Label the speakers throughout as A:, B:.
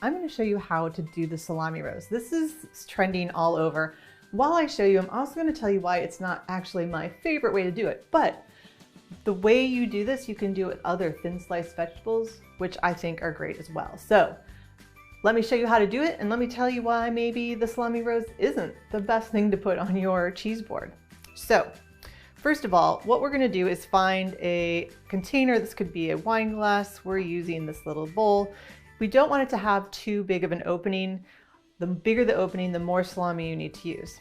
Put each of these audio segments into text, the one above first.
A: I'm going to show you how to do the salami roast. This is trending all over. While I show you, I'm also going to tell you why it's not actually my favorite way to do it. But the way you do this, you can do it with other thin sliced vegetables, which I think are great as well. So let me show you how to do it, and let me tell you why maybe the salami roast isn't the best thing to put on your cheese board. So first of all, what we're going to do is find a container. This could be a wine glass. We're using this little bowl. We don't want it to have too big of an opening. The bigger the opening, the more salami you need to use.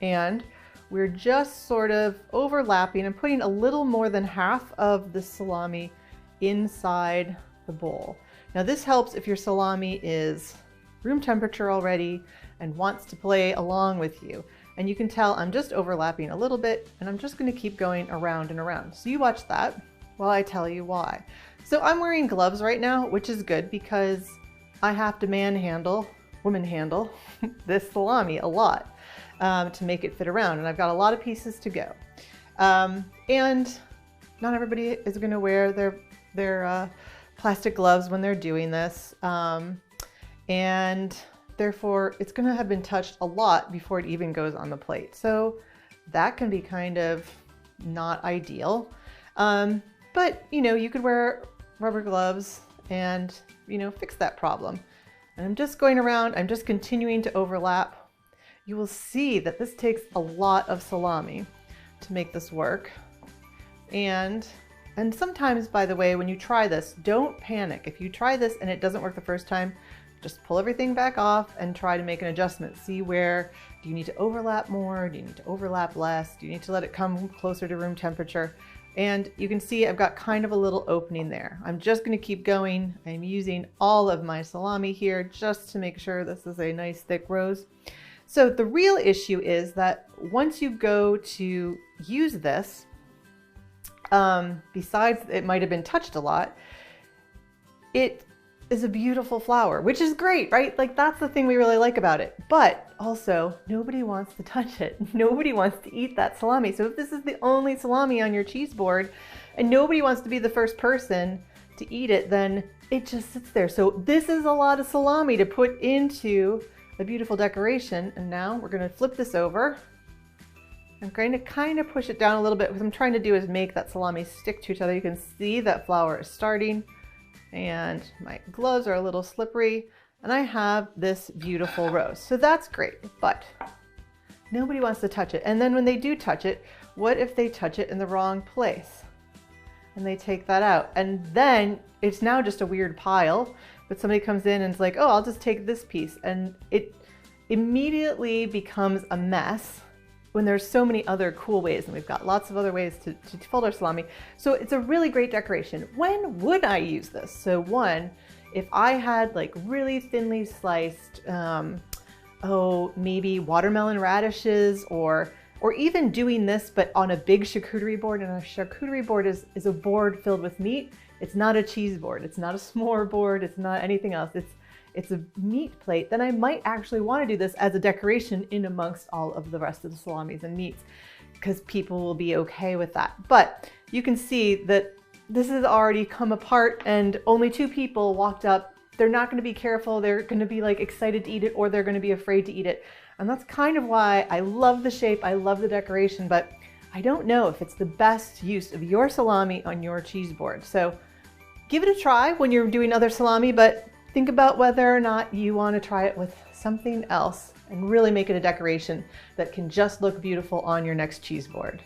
A: And we're just sort of overlapping and putting a little more than half of the salami inside the bowl. Now this helps if your salami is room temperature already and wants to play along with you. And you can tell I'm just overlapping a little bit, and I'm just going to keep going around and around. So you watch that while I tell you why. So I'm wearing gloves right now, which is good because I have to womanhandle this salami a lot to make it fit around. And I've got a lot of pieces to go. And not everybody is going to wear their plastic gloves when they're doing this. And therefore it's going to have been touched a lot before it even goes on the plate. So that can be kind of not ideal. But you could wear rubber gloves and, fix that problem. And I'm just going around, I'm just continuing to overlap. You will see that this takes a lot of salami to make this work. And sometimes, by the way, when you try this, don't panic. If you try this and it doesn't work the first time, just pull everything back off and try to make an adjustment. See where, do you need to overlap more? Do you need to overlap less? Do you need to let it come closer to room temperature? And you can see I've got kind of a little opening there. I'm just going to keep going. I'm using all of my salami here just to make sure this is a nice thick roast. So the real issue is that once you go to use this, besides it might have been touched a lot, it is a beautiful flour, which is great, right? Like that's the thing we really like about it. But also nobody wants to touch it. Nobody wants to eat that salami. So if this is the only salami on your cheese board and nobody wants to be the first person to eat it, then it just sits there. So this is a lot of salami to put into a beautiful decoration. And now we're going to flip this over. I'm going to kind of push it down a little bit. What I'm trying to do is make that salami stick to each other. You can see that flour is starting. And my gloves are a little slippery, and I have this beautiful roast. So that's great, but nobody wants to touch it. And then when they do touch it, what if they touch it in the wrong place? And they take that out. And then it's now just a weird pile, but somebody comes in and it's like, oh, I'll just take this piece. And it immediately becomes a mess when there's so many other cool ways, and we've got lots of other ways to fold our salami. So it's a really great decoration. When would I use this? So one, if I had like really thinly sliced, maybe watermelon radishes, or even doing this, but on a big charcuterie board. And a charcuterie board is a board filled with meat. It's not a cheese board. It's not a s'more board. It's not anything else. It's a meat plate. Then I might actually want to do this as a decoration in amongst all of the rest of the salamis and meats, because people will be okay with that. But you can see that this has already come apart and only 2 people walked up. They're not going to be careful. They're going to be like excited to eat it, or they're going to be afraid to eat it. And that's kind of why I love the shape. I love the decoration, but I don't know if it's the best use of your salami on your cheese board. So give it a try when you're doing other salami, but think about whether or not you want to try it with something else and really make it a decoration that can just look beautiful on your next cheese board.